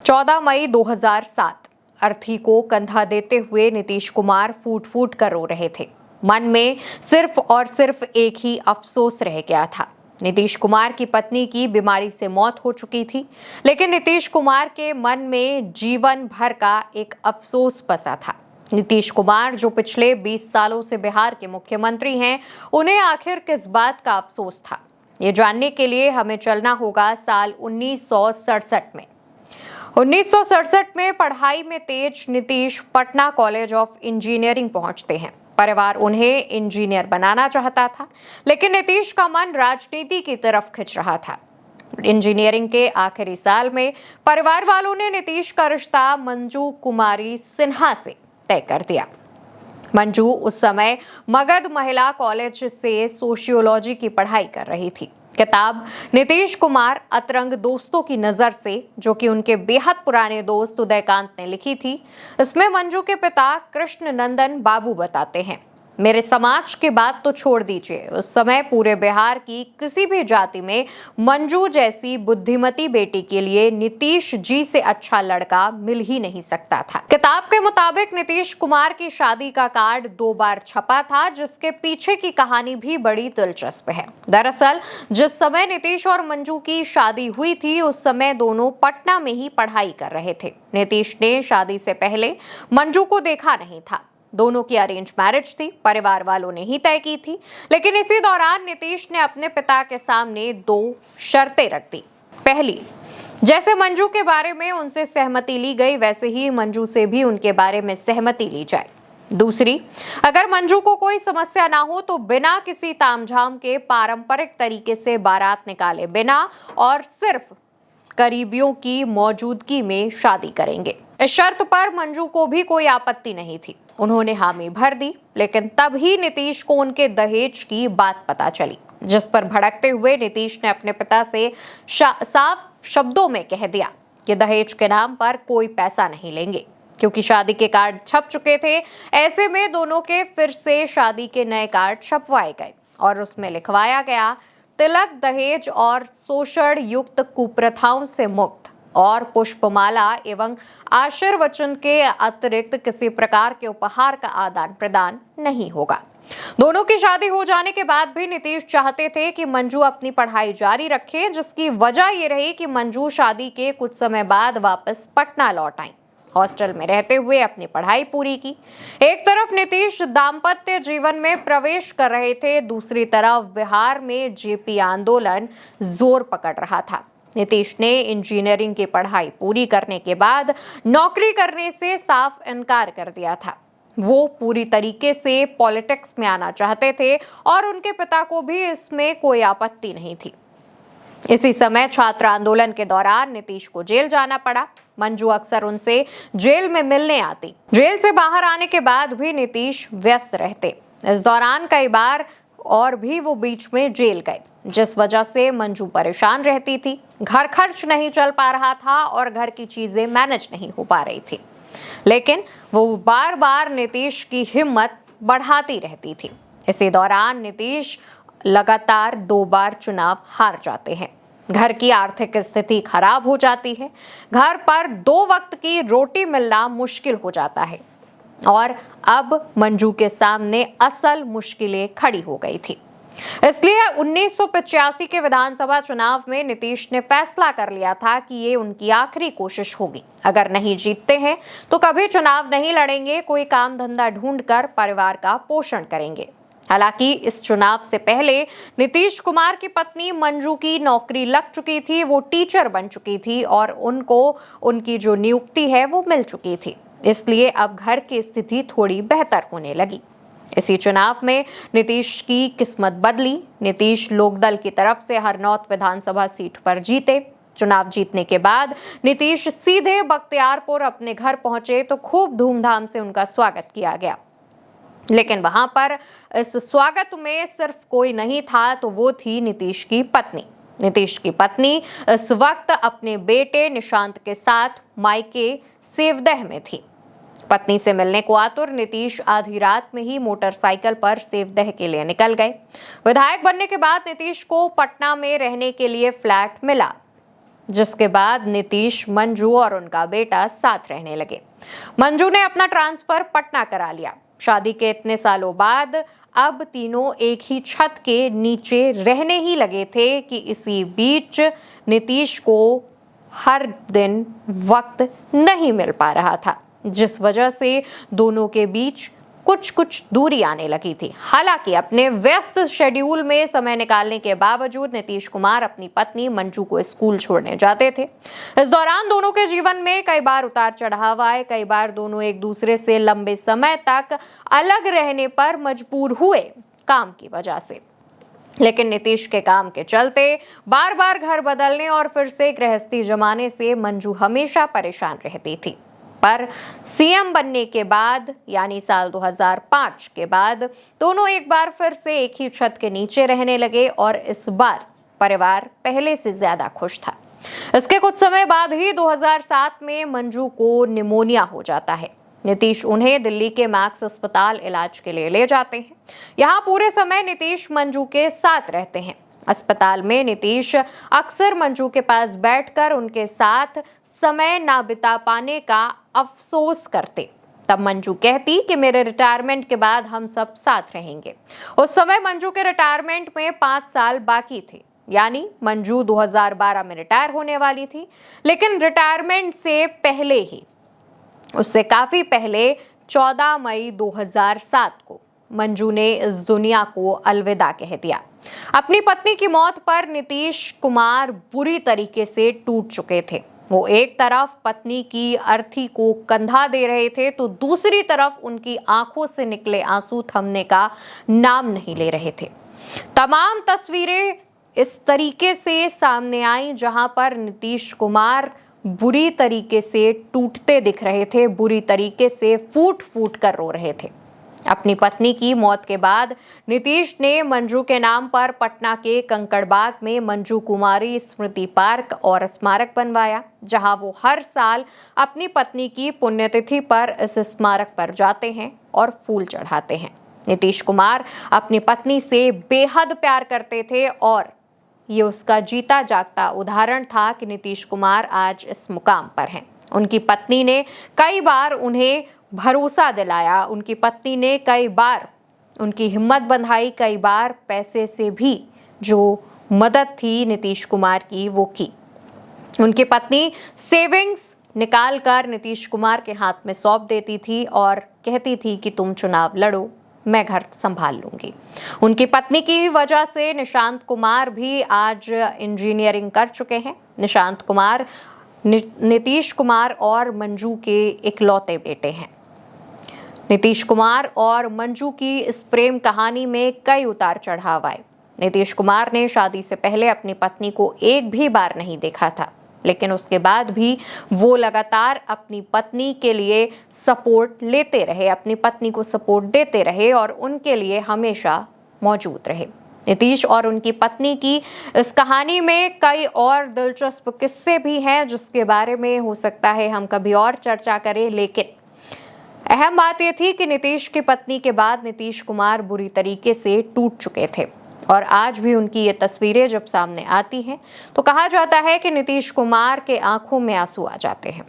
14 मई 2007 अर्थी को कंधा देते हुए नीतीश कुमार फूट फूट कर रो रहे थे। मन में सिर्फ और सिर्फ एक ही अफसोस रह गया था। नीतीश कुमार की पत्नी की बीमारी से मौत हो चुकी थी, लेकिन नीतीश कुमार के मन में जीवन भर का एक अफसोस बसा था। नीतीश कुमार जो पिछले 20 सालों से बिहार के मुख्यमंत्री हैं, उन्हें आखिर किस बात का अफसोस था, ये जानने के लिए हमें चलना होगा साल 1967 में। 1967 में पढ़ाई में तेज Nitish Patna college of engineering पहुंचते हैं। परिवार उन्हें इंजीनियर बनाना चाहता था, लेकिन नीतीश का मन राजनीति की तरफ खिंच रहा था। इंजीनियरिंग के आखिरी साल में परिवार वालों ने नीतीश का रिश्ता मंजू कुमारी सिन्हा से तय कर दिया। मंजू उस समय मगध महिला कॉलेज से सोशियोलॉजी की पढ़ाई कर रही थी। किताब नीतीश कुमार अतरंग दोस्तों की नजर से, जो कि उनके बेहद पुराने दोस्त उदयकांत ने लिखी थी, इसमें मंजू के पिता कृष्ण नंदन बाबू बताते हैं, मेरे समाज की बात तो छोड़ दीजिए, उस समय पूरे बिहार की किसी भी जाति में मंजू जैसी बुद्धिमती बेटी के लिए नीतीश जी से अच्छा लड़का मिल ही नहीं सकता था। किताब के मुताबिक नीतीश कुमार की शादी का कार्ड 2 बार छपा था, जिसके पीछे की कहानी भी बड़ी दिलचस्प है। दरअसल जिस समय नीतीश और मंजू की शादी हुई थी, उस समय दोनों पटना में ही पढ़ाई कर रहे थे। नीतीश ने शादी से पहले मंजू को देखा नहीं था। दोनों की अरेंज मैरिज थी, परिवार वालों ने ही तय की थी। लेकिन इसी दौरान नीतीश ने अपने पिता के सामने 2 शर्तें रख दी। पहली, जैसे मंजू के बारे में उनसे सहमति ली गई, वैसे ही मंजू से भी उनके बारे में सहमति ली जाए। दूसरी, अगर मंजू को कोई समस्या ना हो तो बिना किसी तामझाम के पारंपरिक तरीके से बारात निकाले बिना और सिर्फ करीबियों की मौजूदगी में शादी करेंगे। इस शर्त पर मंजू को भी कोई आपत्ति नहीं थी। उन्होंने हामी भर दी, लेकिन तब ही नीतीश को उनके दहेज की बात पता चली, जिस पर भड़कते हुए नीतीश ने अपने पिता से साफ शब्दों में कह दिया कि दहेज के नाम पर कोई पैसा नहीं लेंगे, क्योंकि शादी के कार्ड छप चुके थे। ऐसे में दोनों के फिर से शादी के नए कार्ड छपवाए गए और उसमें लिखवाया गया, तिलक, दहेज और शोषण युक्त कुप्रथाओं से मुक्त और पुष्पमाला एवं आशीर्वचन के अतिरिक्त किसी प्रकार के उपहार का आदान प्रदान नहीं होगा। दोनों की शादी हो जाने के बाद भी नीतीश चाहते थे कि मंजू अपनी पढ़ाई जारी रखे, जिसकी वजह ये रही कि मंजू शादी के कुछ समय बाद वापस पटना लौट आई। हॉस्टल में रहते हुए अपनी पढ़ाई पूरी की। एक तरफ नीतीश दाम्पत्य जीवन में प्रवेश कर रहे थे, दूसरी तरफ बिहार में जेपी आंदोलन जोर पकड़ रहा था। नीतीश ने इंजीनियरिंग की पढ़ाई पूरी करने के बाद नौकरी करने से साफ इनकार कर दिया था। वो पूरी तरीके से पॉलिटिक्स में आना चाहते थे और उनके पिता को भी इसमें कोई आपत्ति नहीं थी। इसी समय छात्र आंदोलन के दौरान नीतीश को जेल जाना पड़ा। मंजू अक्सर उनसे जेल में मिलने आती। जेल से बाहर आने के बाद भी नीतीश व्यस्त रहते। इस दौरान कई बार और भी वो बीच में जेल गए, जिस वजह से मंजू परेशान रहती थी। घर खर्च नहीं चल पा रहा था और घर की चीजें मैनेज नहीं हो पा रही थी, लेकिन वो बार बार नीतीश की हिम्मत बढ़ाती रहती थी। इसी दौरान नीतीश लगातार 2 बार चुनाव हार जाते हैं। घर की आर्थिक स्थिति खराब हो जाती है। घर पर 2 वक्त की रोटी मिलना मुश्किल हो जाता है और अब मंजू के सामने असल मुश्किलें खड़ी हो गई थी। इसलिए 1985 के विधानसभा चुनाव में नीतीश ने फैसला कर लिया था कि ये उनकी आखिरी कोशिश होगी। अगर नहीं जीतते हैं तो कभी चुनाव नहीं लड़ेंगे, कोई काम धंधा ढूंढकर परिवार का पोषण करेंगे। हालांकि इस चुनाव से पहले नीतीश कुमार की पत्नी मंजू की नौकरी लग चुकी थी। वो टीचर बन चुकी थी और उनको उनकी जो नियुक्ति है वो मिल चुकी थी। इसलिए अब घर की स्थिति थोड़ी बेहतर होने लगी। इसी चुनाव में नीतीश की किस्मत बदली। नीतीश लोकदल की तरफ से हरनौत विधानसभा सीट पर जीते। चुनाव जीतने के बाद नीतीश सीधे बख्तियारपुर अपने घर पहुंचे तो खूब धूमधाम से उनका स्वागत किया गया। लेकिन वहां पर इस स्वागत में सिर्फ कोई नहीं था, तो वो थी नीतीश की पत्नी। नीतीश की पत्नी इस वक्त अपने बेटे निशांत के साथ मायके सेवदह में थी। पत्नी से मिलने को आतुर नीतीश आधी रात में ही मोटरसाइकिल पर सेवदह के लिए निकल गए। विधायक बनने के बाद नीतीश को पटना में रहने के लिए फ्लैट मिला। जिसके बाद नीतीश, मंजू और उनका बेटा साथ रहने लगे। मंजू ने अपना ट्रांसफर पटना करा लिया। शादी के इतने सालों बाद अब तीनों एक ही छत के नीचे रहने ही लगे थे कि इसी बीच नीतीश को हर दिन वक्त नहीं मिल पा रहा था, जिस वजह से दोनों के बीच कुछ दूरी आने लगी थी। हालांकि अपने व्यस्त शेड्यूल में समय निकालने के बावजूद नीतीश कुमार अपनी पत्नी मंजू को स्कूल छोड़ने जाते थे। इस दौरान दोनों के जीवन में कई बार उतार चढ़ाव आए, कई बार दोनों एक दूसरे से लंबे समय तक अलग रहने पर मजबूर हुए काम की वजह से। लेकिन नीतीश के काम के चलते बार बार घर बदलने और फिर से गृहस्थी जमाने से मंजू हमेशा परेशान रहती थी। पर सीएम बनने के बाद यानी साल 2005 के बाद दोनों एक बार फिर से एक ही छत के नीचे रहने लगे और इस बार परिवार पहले से ज्यादा खुश था। इसके कुछ समय बाद ही 2007 में मंजू को निमोनिया हो जाता है। नीतीश उन्हें दिल्ली के मैक्स अस्पताल इलाज के लिए ले जाते हैं। यहाँ पूरे समय नीतीश मंजू के साथ रहते हैं। अस्पताल में नीतीश अक्सर मंजू के पास बैठकर उनके साथ समय ना बिता पाने का अफसोस करते। तब मंजू कहती कि मेरे रिटायरमेंट के बाद हम सब साथ रहेंगे। उस समय मंजू के रिटायरमेंट में 5 साल बाकी थे, यानी मंजू 2012 में रिटायर होने वाली थी। लेकिन रिटायरमेंट से पहले ही, उससे काफी पहले 14 मई 2007 को मंजू ने इस दुनिया को अलविदा कह दिया। अपनी पत्नी की मौत पर नीतीश कुमार बुरी तरीके से टूट चुके थे। वो एक तरफ पत्नी की अर्थी को कंधा दे रहे थे, तो दूसरी तरफ उनकी आंखों से निकले आंसू थमने का नाम नहीं ले रहे थे। तमाम तस्वीरें इस तरीके से सामने आई जहां पर नीतीश कुमार बुरी तरीके से टूटते दिख रहे थे, बुरी तरीके से फूट फूट कर रो रहे थे। अपनी पत्नी की मौत के बाद नीतीश ने मंजू के नाम पर पटना के कंकड़बाग में मंजू कुमारी स्मृति पार्क और स्मारक बनवाया, जहां वो हर साल अपनी पत्नी की पुण्यतिथि पर इस स्मारक पर जाते हैं और फूल चढ़ाते हैं। नीतीश कुमार अपनी पत्नी से बेहद प्यार करते थे और ये उसका जीता जागता उदाहरण था कि नीतीश कुमार आज इस मुकाम पर हैं। उनकी पत्नी ने कई बार उन्हें भरोसा दिलाया, उनकी पत्नी ने कई बार उनकी हिम्मत बंधाई, कई बार पैसे से भी जो मदद थी नीतीश कुमार की वो की। उनकी पत्नी सेविंग्स निकाल कर नीतीश कुमार के हाथ में सौंप देती थी और कहती थी कि तुम चुनाव लड़ो, मैं घर संभाल लूंगी। उनकी पत्नी की वजह से निशांत कुमार भी आज इंजीनियरिंग कर चुके हैं। निशांत कुमार नीतीश कुमार और मंजू के इकलौते बेटे हैं। नीतीश कुमार और मंजू की इस प्रेम कहानी में कई उतार चढ़ाव आए। नीतीश कुमार ने शादी से पहले अपनी पत्नी को एक भी बार नहीं देखा था, लेकिन उसके बाद भी वो लगातार अपनी पत्नी के लिए सपोर्ट लेते रहे, अपनी पत्नी को सपोर्ट देते रहे और उनके लिए हमेशा मौजूद रहे। नीतीश और उनकी पत्नी की इस कहानी में कई और दिलचस्प किस्से भी हैं, जिसके बारे में हो सकता है हम कभी और चर्चा करें। लेकिन अहम बात यह थी कि नीतीश की पत्नी के बाद नीतीश कुमार बुरी तरीके से टूट चुके थे और आज भी उनकी ये तस्वीरें जब सामने आती हैं तो कहा जाता है कि नीतीश कुमार के आंखों में आंसू आ जाते हैं।